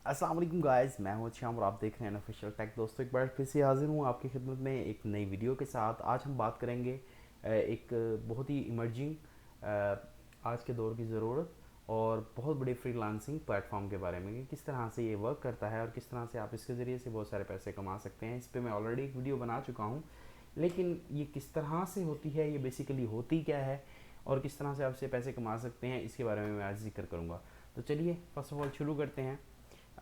अस्सलाम वालेकुम गाइस, मैं हूं श्याम और आप देख रहे हैं ऑफिशियल टेक। दोस्तों, एक बार फिर से हाजिर हूं आपकी खिदमत में एक नई वीडियो के साथ। आज हम बात करेंगे एक बहुत ही इमर्जिंग आज के दौर की ज़रूरत और बहुत बड़े फ्रीलांसिंग प्लेटफॉर्म के बारे में कि किस तरह से ये वर्क करता है और किस तरह से आप इसके ज़रिए से बहुत सारे पैसे कमा सकते हैं। इस पर मैं ऑलरेडी एक वीडियो बना चुका हूँ, लेकिन ये किस तरह से होती है, ये बेसिकली होती क्या है और किस तरह से आप इससे पैसे कमा सकते हैं, इसके बारे में मैं आज जिक्र करूँगा। तो चलिए फर्स्ट ऑफ ऑल शुरू करते हैं।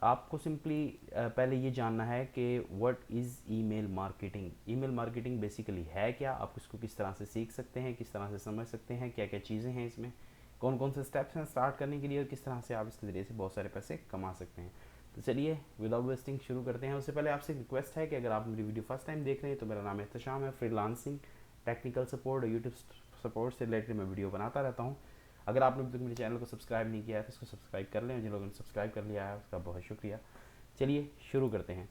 आपको सिंपली पहले ये जानना है कि what is email marketing. Email marketing basically है क्या, आप इसको किस तरह से सीख सकते हैं, किस तरह से समझ सकते हैं, क्या क्या चीज़ें हैं इसमें, कौन कौन से स्टेप्स हैं स्टार्ट करने के लिए और किस तरह से आप इसके ज़रिए से बहुत सारे पैसे कमा सकते हैं। तो चलिए विदाउट वेस्टिंग शुरू करते हैं। उससे पहले आपसे एक रिक्वेस्ट है कि अगर आप मेरी वीडियो फर्स्ट टाइम देख रहे हैं तो मेरा नाम एहतशाम है। फ्रीलांसिंग, टेक्निकल सपोर्ट और यूट्यूब सपोर्ट से रिलेटेड मैं वीडियो बनाता रहता हूँ। अगर आपने अभी तक मेरे चैनल को सब्सक्राइब नहीं किया है तो इसको सब्सक्राइब कर लें, जिन लोगों ने सब्सक्राइब कर लिया है उसका बहुत शुक्रिया। चलिए शुरू करते हैं।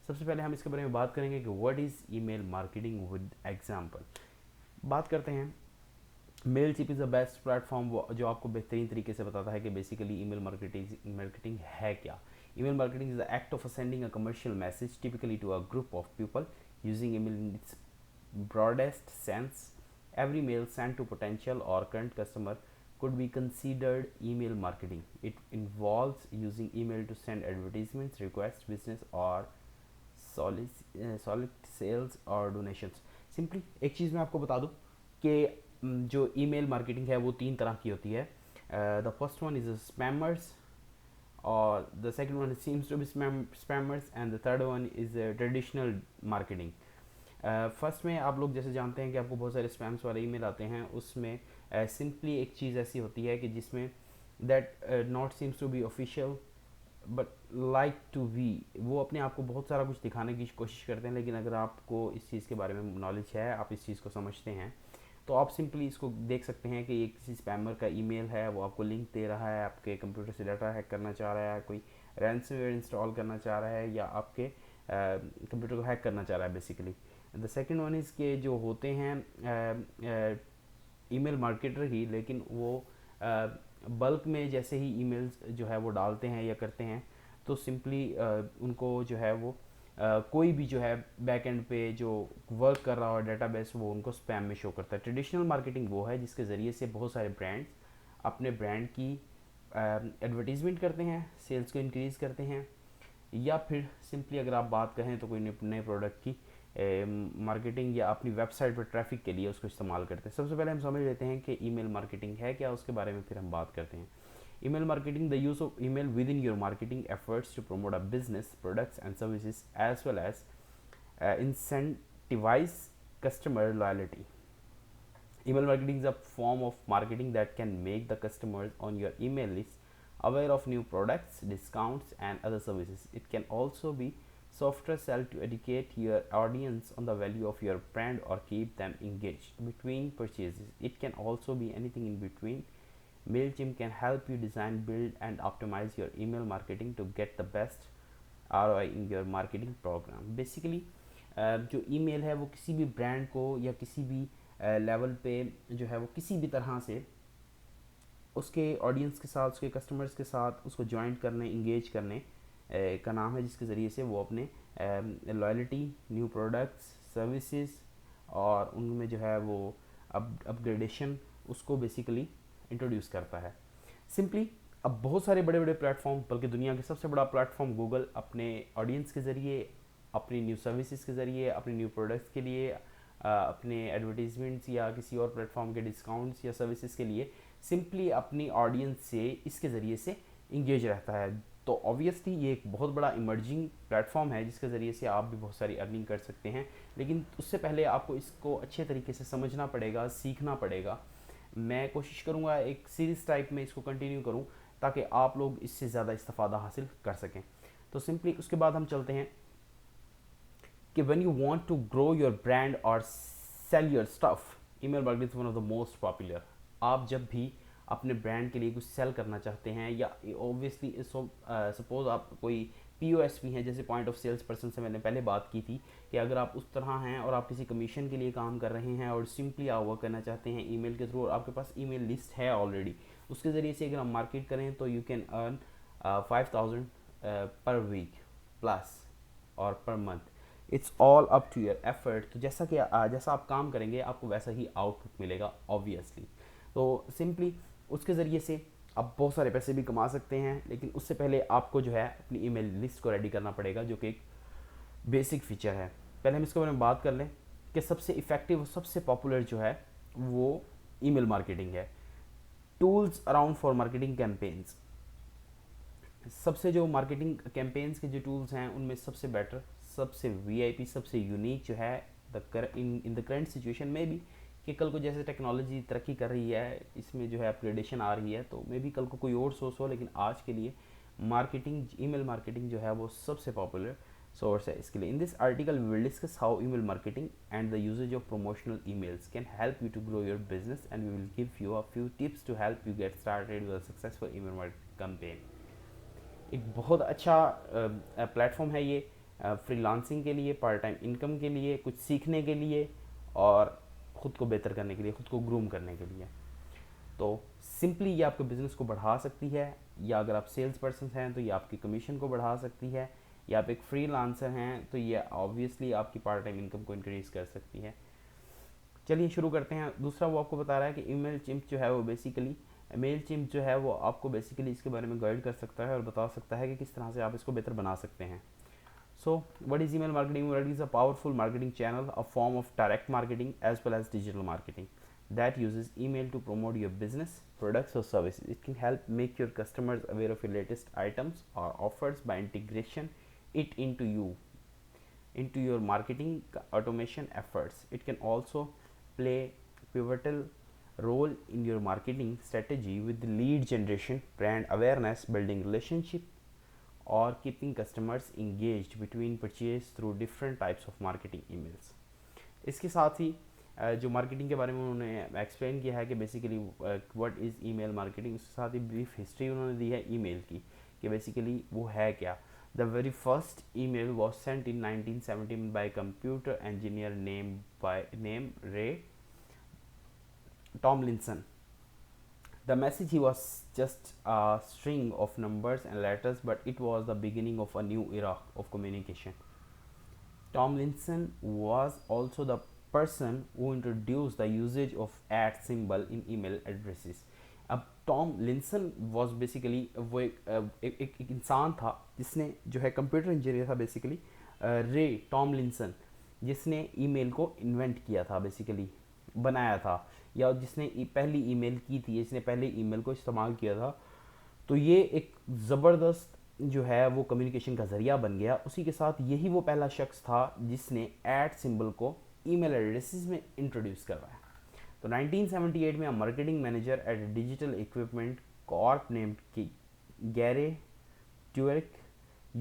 सबसे पहले हम इसके बारे में बात करेंगे कि what is email marketing with example. बात करते हैं। Mailchimp is the best platform जो आपको बेहतरीन तरीके से बताता है कि बेसिकली ईमेल मार्केटिंग है क्या। Email marketing is the act of sending a commercial message typically to a group of people using email in its broadest sense. Every mail sent to potential or current customer could be considered email marketing. It involves using email to send advertisements, request business or solicit sales और donations. Simply एक चीज़ मैं आपको बता दूँ कि जो email marketing है वो तीन तरह की होती है। The first one is spammers, और the second one seems to be spammers, and the third one is traditional marketing. First में आप लोग जैसे जानते हैं कि आपको बहुत सारे स्पैम्स वाले ईमेल आते हैं, उसमें सिंपली एक चीज़ ऐसी होती है कि जिसमें that not seems to be official but like to be, वो अपने आप को बहुत सारा कुछ दिखाने की कोशिश करते हैं, लेकिन अगर आपको इस चीज़ के बारे में नॉलेज है, आप इस चीज़ को समझते हैं, तो आप सिंपली इसको देख सकते हैं कि ये किसी स्पैमर का ईमेल है, वो आपको लिंक दे रहा है, आपके कंप्यूटर से डाटा हैक करना चाह रहा है, कोई रैंसमवेयर इंस्टॉल करना चाह रहा है या आपके कंप्यूटर को हैक करना चाह रहा है basically. The second one is के जो होते हैं ईमेल मार्केटर ही, लेकिन वो बल्क में जैसे ही ईमेल्स जो है वो डालते हैं या करते हैं, तो सिंपली उनको जो है वो कोई भी जो है बैक एंड पे जो वर्क कर रहा हो डेटाबेस, वो उनको स्पैम में शो करता है। ट्रेडिशनल मार्केटिंग वो है जिसके ज़रिए से बहुत सारे ब्रांड्स अपने ब्रांड की एडवर्टीज़मेंट करते हैं, सेल्स को इंक्रीज़ करते हैं, या फिर सिंपली अगर आप बात करें तो कोई नए प्रोडक्ट की मार्केटिंग या अपनी वेबसाइट पर ट्रैफिक के लिए उसको इस्तेमाल करते हैं। सबसे पहले हम समझ लेते हैं कि ईमेल मार्केटिंग है क्या, उसके बारे में फिर हम बात करते हैं। Email marketing, the use of email within your marketing efforts to promote a business products and services as well as incentivize customer loyalty. Email marketing is a form of marketing that can make the customers on your email list aware of new products, discounts, and other services. It can also be software sell to educate your audience on the value of your brand or keep them engaged between purchases. It can also be anything in between. MailChimp can help you design, build, and optimize your email marketing to get the best ROI in your marketing program. Basically, जो email है वो किसी भी brand को या किसी भी level पे जो है वो किसी भी तरह से उसके ऑडियंस के साथ, उसके कस्टमर्स के साथ उसको ज्वाइन करने, इंगेज करने का नाम है, जिसके ज़रिए से वो अपने लॉयल्टी, न्यू प्रोडक्ट्स, सर्विसेज और उनमें जो है वो अपग्रेडेशन उसको बेसिकली इंट्रोड्यूस करता है। सिंपली अब बहुत सारे बड़े बड़े प्लेटफॉर्म, बल्कि दुनिया के सबसे बड़ा प्लेटफॉर्म गूगल अपने ऑडियंस के ज़रिए, अपनी न्यू सर्विसेज के ज़रिए, अपने न्यू प्रोडक्ट्स के लिए, अपने एडवर्टीजमेंट्स या किसी और प्लेटफॉर्म के डिस्काउंट्स या सर्विसेज के लिए सिंपली अपनी ऑडियंस से इसके ज़रिए से इंगेज रहता है। तो ऑब्वियसली ये एक बहुत बड़ा इमर्जिंग प्लेटफॉर्म है जिसके ज़रिए से आप भी बहुत सारी अर्निंग कर सकते हैं, लेकिन उससे पहले आपको इसको अच्छे तरीके से समझना पड़ेगा, सीखना पड़ेगा। मैं कोशिश करूँगा एक सीरीज़ टाइप में इसको कंटिन्यू करूँ ताकि आप लोग इससे ज़्यादा इस्तेफादा हासिल कर सकें। तो सिंपली उसके बाद हम चलते हैं कि when you want to grow your brand or sell your stuff, email marketing is one of the most popular. आप जब भी अपने ब्रांड के लिए कुछ सेल करना चाहते हैं या ऑब्वियसली सपोज आप कोई POS भी हैं, जैसे पॉइंट ऑफ सेल्स पर्सन से मैंने पहले बात की थी कि अगर आप उस तरह हैं और आप किसी कमीशन के लिए काम कर रहे हैं और सिंपली आप वर्क करना चाहते हैं ईमेल के थ्रू और आपके पास ईमेल लिस्ट है ऑलरेडी, उसके ज़रिए से अगर आप मार्केट करें तो you can earn 5000 per week plus और per month. It's all up to your effort. तो जैसा आप काम करेंगे आपको वैसा ही आउटपुट मिलेगा ऑब्वियसली. तो सिंपली उसके ज़रिए से आप बहुत सारे पैसे भी कमा सकते हैं, लेकिन उससे पहले आपको जो है अपनी ईमेल लिस्ट को रेडी करना पड़ेगा, जो कि एक बेसिक फीचर है. पहले हम इसके बारे में बात कर लें कि सबसे इफ़ेक्टिव और सबसे पॉपुलर जो है वो ईमेल मार्केटिंग है. Tools around for marketing campaigns. सबसे जो मार्केटिंग कैंपेन्स के जो टूल्स हैं उनमें सबसे बेटर, सबसे वीआईपी, सबसे यूनिक जो है इन द करंट सिचुएशन में भी, कि कल को जैसे टेक्नोलॉजी तरक्की कर रही है, इसमें जो है अपग्रेडेशन आ रही है, तो मे बी कल को कोई और सोर्स हो, लेकिन आज के लिए मार्केटिंग, ईमेल मार्केटिंग जो है वो सबसे पॉपुलर सोर्स है इसके लिए. In this article we will discuss how email marketing and the uses of promotional emails can help you to grow your business, and we will give you a few tips to help you get started with a successful email marketing campaign. एक बहुत अच्छा platform है ये freelancing के लिए, part time income के लिए, कुछ सीखने के लिए और ख़ुद को बेहतर करने के लिए, ख़ुद को ग्रूम करने के लिए. तो सिंपली ये आपके बिज़नेस को बढ़ा सकती है, या अगर आप सेल्स पर्सन हैं तो ये आपकी कमीशन को बढ़ा सकती है, या आप एक फ्रीलांसर हैं तो ये ऑब्वियसली आपकी पार्ट टाइम इनकम को इंक्रीज़ कर सकती है. चलिए शुरू करते हैं. दूसरा वो आपको बता रहा है कि ईमेल चिम्प जो है वो बेसिकली, मेल चिम्प जो है वो आपको बेसिकली इसके बारे में गाइड कर सकता है और बता सकता है कि किस तरह से आप इसको बेहतर बना सकते हैं. So, what is email marketing? Email marketing is a powerful marketing channel, a form of direct marketing as well as digital marketing that uses email to promote your business, products or services. It can help make your customers aware of your latest items or offers by integration it into your marketing automation efforts. It can also play pivotal role in your marketing strategy with lead generation, brand awareness, building relationship or keeping customers engaged between purchase through different types of marketing emails. इसके साथ ही जो marketing के बारे में उन्होंने explain किया है कि basically what is email marketing, उसके साथ ही ब्रीफ हिस्ट्री उन्होंने दी है ईमेल की कि बेसिकली वो है क्या. The very first email was sent in 1917 bye computer engineer name रे Tomlinson. The message he was just a string of numbers and letters, but it was the beginning of a new era of communication. Tomlinson was also the person who introduced the usage of @ symbol in email addresses. अब Tom Linson was basically वो एक इंसान था जिसने जो है computer engineer था basically, रे टॉम लिंसन, जिसने ईमेल को इन्वेंट किया था, बेसिकली बनाया था, या जिसने पहली ईमेल की थी, जिसने पहले ईमेल को इस्तेमाल किया था. तो ये एक ज़बरदस्त जो है वो कम्युनिकेशन का ज़रिया बन गया. उसी के साथ यही वो पहला शख्स था जिसने @ सिंबल को ईमेल एड्रेसेस में इंट्रोड्यूस करवाया. तो 1978 में marketing manager at digital equipment corp named Gary Thuerk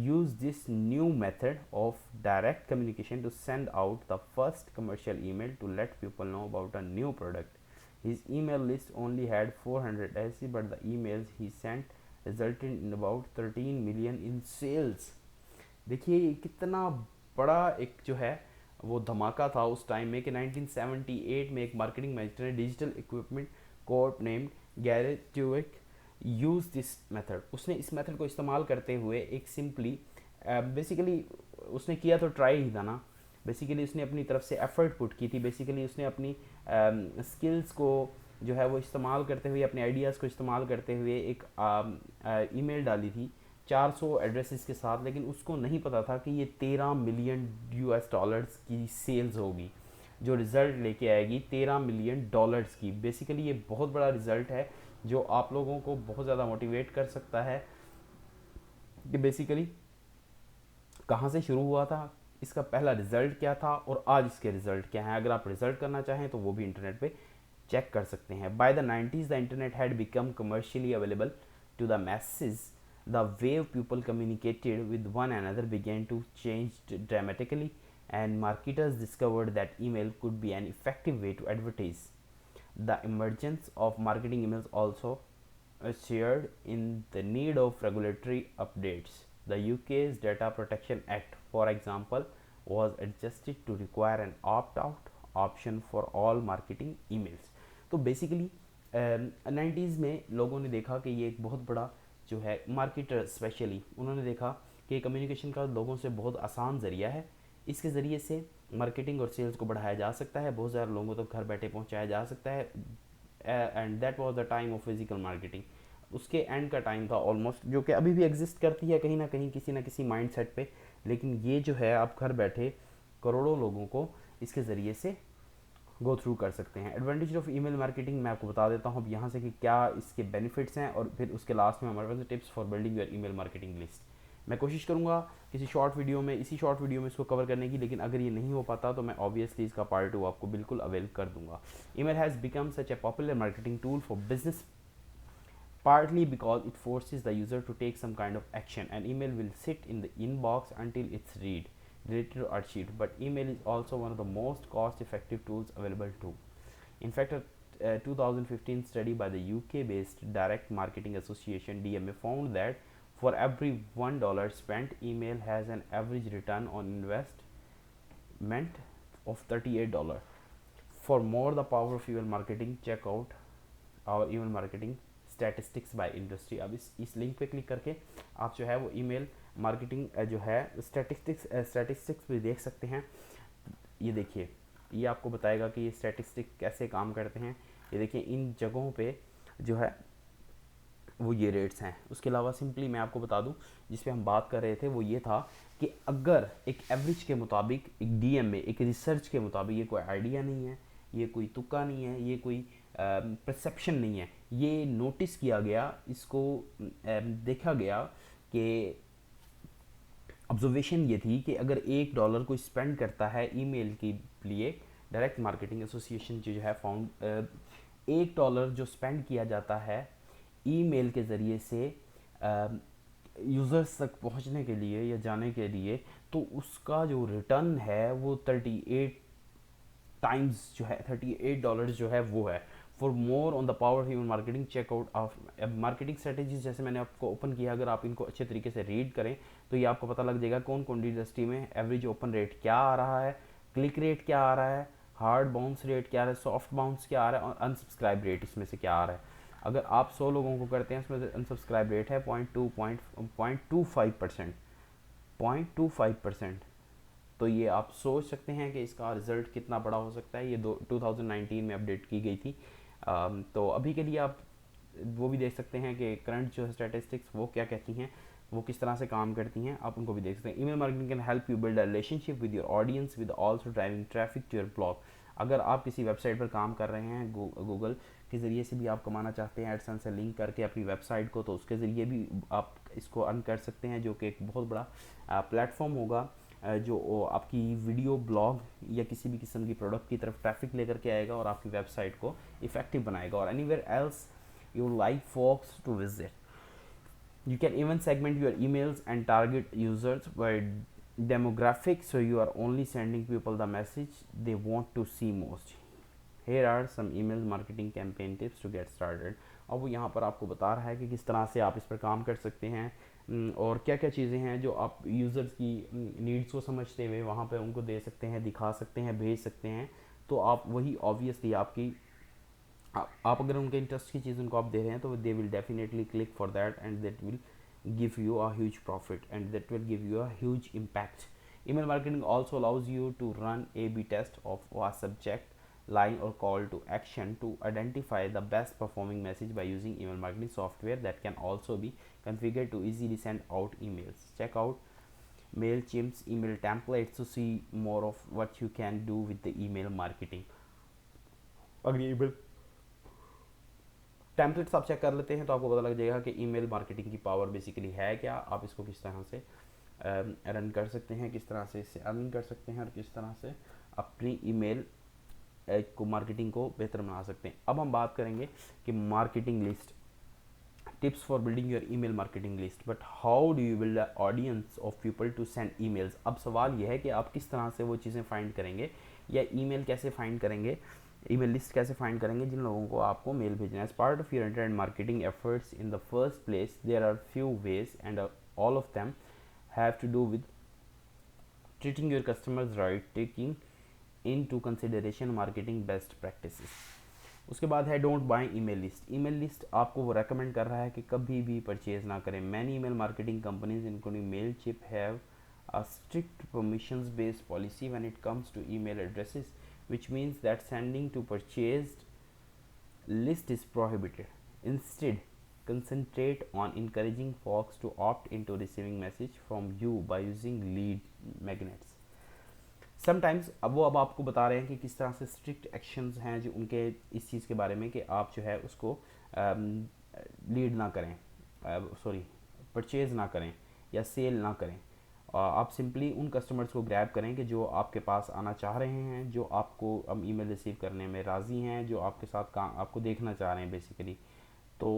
used this new method of direct communication to send out the first commercial email to let people know about a new product. His email list only had 400 SC, but the emails he sent resulted in about 13 million in sales. देखिए ये कितना बड़ा एक जो है वो धमाका था उस टाइम में कि 1978 में एक मार्केटिंग मैनेजर ने digital equipment corp named Garrett Thuerk use this method. उसने इस मेथड को इस्तेमाल करते हुए एक सिंपली बेसिकली उसने किया तो ट्राई ही था ना, बेसिकली उसने अपनी तरफ से एफर्ट पुट की थी. बेसिकली उसने अपनी स्किल्स को जो है वो इस्तेमाल करते हुए, अपने आइडियाज़ को इस्तेमाल करते हुए एक ईमेल डाली थी 400 एड्रेसेस के साथ, लेकिन उसको नहीं पता था कि ये 13 मिलियन US डॉलर्स की सेल्स होगी, जो रिज़ल्ट लेके आएगी 13 मिलियन डॉलर्स की. बेसिकली ये बहुत बड़ा रिज़ल्ट है जो आप लोगों को बहुत ज़्यादा मोटिवेट कर सकता है कि बेसिकली कहाँ से शुरू हुआ था, इसका पहला रिज़ल्ट क्या था और आज इसके रिज़ल्ट क्या हैं. अगर आप रिज़ल्ट करना चाहें तो वो भी इंटरनेट पे चेक कर सकते हैं. By the 90s the internet had become commercially available to the message. The way people communicated with one another began to change dramatically, and marketers discovered that email could be an effective way to advertise. The emergence of marketing emails also shared in the need of regulatory updates. The UK's Data Protection Act, for example, was adjusted to require an opt-out option for all marketing emails. तो basically 90s में लोगों ने देखा कि ये एक बहुत बड़ा जो है मार्केटर स्पेशली उन्होंने देखा कि कम्युनिकेशन का लोगों से बहुत आसान ज़रिया है, इसके ज़रिए से मार्केटिंग और सेल्स को बढ़ाया जा सकता है, बहुत ज़्यादा लोगों तक घर बैठे पहुंचाया जा सकता है। And that was the time of physical marketing. उसके एंड का टाइम था ऑलमोस्ट, जो कि अभी भी एग्जिस्ट करती है कहीं ना किसी माइंड सेट पे, लेकिन ये जो है आप घर बैठे करोड़ों लोगों को इसके ज़रिए से गो थ्रू कर सकते हैं। एडवांटेज ऑफ ईमेल मार्केटिंग मैं आपको बता देता हूँ अब यहाँ से कि क्या इसके बेनिफिट्स हैं, और फिर उसके लास्ट में हमारे पास tips for building your email marketing list. मैं कोशिश करूँगा किसी शॉर्ट वीडियो में, इसी शॉर्ट वीडियो में इसको कवर करने की, लेकिन अगर ये नहीं हो पाता तो मैं ऑब्वियसली इसका पार्ट 2 आपको बिल्कुल अवेल कर दूंगा। Email has become such A popular marketing tool for business partly because it forces the user to take some kind of action. An email will sit in the inbox until it's read, deleted or archived, but email is also one of the most cost effective tools available too. In fact, a 2015 study by the UK based Direct Marketing Association DMA found that for every $1 spent, email has an average return on investment of $38. For more the power of email marketing, check out our email marketing statistics by industry. अब इस link पे click करके आप जो है वो email marketing जो है स्टैटिस्टिक्स भी देख सकते हैं। ये देखिए, ये आपको बताएगा कि ये स्टैटिस्टिक कैसे काम करते हैं। ये देखिए इन जगहों पे जो है वो ये रेट्स हैं। उसके अलावा सिंपली मैं आपको बता दूं, जिस पे हम बात कर रहे थे वो ये था कि अगर एक एवरेज के मुताबिक, एक डीएमए, एक रिसर्च के मुताबिक, ये कोई आइडिया नहीं है, ये कोई तुक्का नहीं है, ये कोई परसेप्शन नहीं है, ये नोटिस किया गया, इसको देखा गया कि ऑब्जर्वेशन ये थी कि अगर $1 कोई स्पेंड करता है ईमेल के लिए, डायरेक्ट मार्केटिंग एसोसिएशन जो है फाउंड, $1 जो स्पेंड किया जाता है ईमेल के ज़रिए से यूज़र्स तक पहुंचने के लिए या जाने के लिए, तो उसका जो रिटर्न है वो 38 टाइम्स जो है, $38 जो है वो है। For more on the power of human marketing, check out of marketing strategies, जैसे मैंने आपको ओपन किया, अगर आप इनको अच्छे तरीके से रीड करें तो ये आपको पता लग जाएगा कौन कौन सी इंडस्ट्री में एवरेज ओपन रेट क्या आ रहा है, क्लिक रेट क्या आ रहा है, हार्ड बाउंस रेट क्या आ रहा है, सॉफ्ट बाउंस क्या आ रहा है, और अनसब्सक्राइब रेट इसमें से क्या आ रहा है। अगर आप 100 लोगों को करते हैं, उसमें से अनसब्सक्राइब रेट है 0.25%, 0.25%। तो ये आप सोच सकते हैं कि इसका रिज़ल्ट कितना बड़ा हो सकता है। ये 2019 में अपडेट की गई थी। तो अभी के लिए आप वो भी देख सकते हैं कि करंट जो है स्टैटिस्टिक्स वो क्या कहती हैं, वो किस तरह से काम करती हैं, आप उनको भी देख सकते हैं। Email marketing can help you build a relationship with your audience with also driving traffic to your blog. अगर आप किसी वेबसाइट पर काम कर रहे हैं, गूगल के ज़रिए से भी आप कमाना चाहते हैं एडसेंस से लिंक करके अपनी वेबसाइट को, तो उसके ज़रिए भी आप इसको अर्न कर सकते हैं, जो कि एक बहुत बड़ा प्लेटफॉर्म होगा जो आपकी वीडियो ब्लॉग या किसी भी किस्म की प्रोडक्ट की तरफ ट्रैफिक लेकर के आएगा और आपकी वेबसाइट को इफेक्टिव बनाएगा, और anywhere else you like folks to visit. You can even segment your emails and target users by demographics, so you are only sending people the message they want to see most. Here are some email marketing campaign tips to get started. अब वो यहाँ पर आपको बता रहा है कि किस तरह से आप इस पर काम कर सकते हैं, और क्या क्या चीज़ें हैं जो आप यूज़र्स की नीड्स को समझते हुए वहाँ पर उनको दे सकते हैं, दिखा सकते हैं, भेज सकते हैं। तो आप वही ऑब्वियसली आपकी आप अगर उनके इंटरेस्ट की चीज़ उनको आप दे रहे हैं तो they will definitely click for that, and that will give you a huge profit, and that will give you a huge impact. Email marketing also allows you to run A/B test of a subject line or call to action to identify the best performing message by using email marketing software that can also be configured to easily send out emails. Check out MailChimp's email templates to see more of what you can do with the email marketing. अगली email templates आप check कर लेते हैं तो आपको पता लग जाएगा कि ईमेल मार्केटिंग की पावर बेसिकली है क्या, आप इसको किस तरह से रन कर सकते हैं, किस तरह से इससे अर्न कर सकते हैं, और किस तरह से अपनी ईमेल को मार्केटिंग को बेहतर बना सकते हैं। अब हम बात करेंगे कि marketing list, tips for building your email marketing list, but how do you build audience of people to send emails. अब सवाल यह है कि आप किस तरह से वो चीज़ें फाइंड करेंगे, या ईमेल कैसे फाइंड करेंगे, ईमेल लिस्ट कैसे फाइंड करेंगे जिन लोगों को आपको मेल भेजना है। As part of your internet marketing efforts in the first place there are few ways, and all of them have to do with treating your customers right, taking into consideration marketing best practices. उसके बाद है don't by email list. Email list आपको वो recommend कर रहा है कि कभी भी परचेज ना करें। Many email marketing companies including Mailchimp have a strict permissions based policy when it comes to email addresses, which means that sending to purchased list is prohibited. Instead, concentrate on encouraging folks to opt into receiving message from you by using lead magnets. Sometimes अब आपको बता रहे हैं कि किस तरह से strict actions हैं जो उनके इस चीज़ के बारे में कि आप जो है उसको लीड ना करें, सॉरी परचेज ना करें या सेल ना करें। आप सिंपली उन कस्टमर्स को ग्रैब करें कि जो आपके पास आना चाह रहे हैं, जो आपको अब ईमेल रिसीव करने में राज़ी हैं, जो आपके साथ काम आपको देखना चाह रहे हैं बेसिकली। तो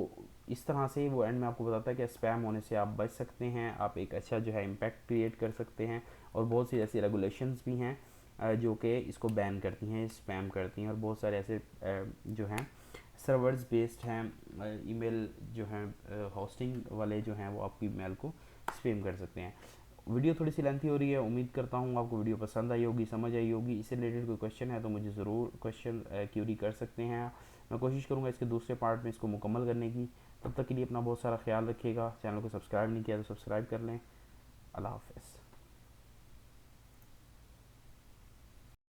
इस तरह से वो एंड में आपको बताता है कि स्पैम होने से आप बच सकते हैं, आप एक अच्छा जो है इम्पैक्ट क्रिएट कर सकते हैं। और बहुत सी ऐसी रेगुलेशंस भी हैं जो कि इसको बैन करती हैं, स्पैम करती हैं। और बहुत सारे ऐसे जो हैं सर्वर्स बेस्ड हैं ईमेल जो हैं होस्टिंग वाले जो हैं वो आपकी ईमेल को स्पैम कर सकते हैं। वीडियो थोड़ी सी लेंथी हो रही है, उम्मीद करता हूँ आपको वीडियो पसंद आई होगी, समझ आई होगी। इससे रिलेटेड कोई क्वेश्चन है तो मुझे ज़रूर क्वेश्चन क्यूरी कर सकते हैं। मैं कोशिश करूँगा इसके दूसरे पार्ट में इसको मुकम्मल करने की। तब तक के लिए अपना बहुत सारा ख्याल रखिएगा। चैनल को सब्सक्राइब नहीं किया तो सब्सक्राइब कर लें। अल्लाह हाफ़िज़।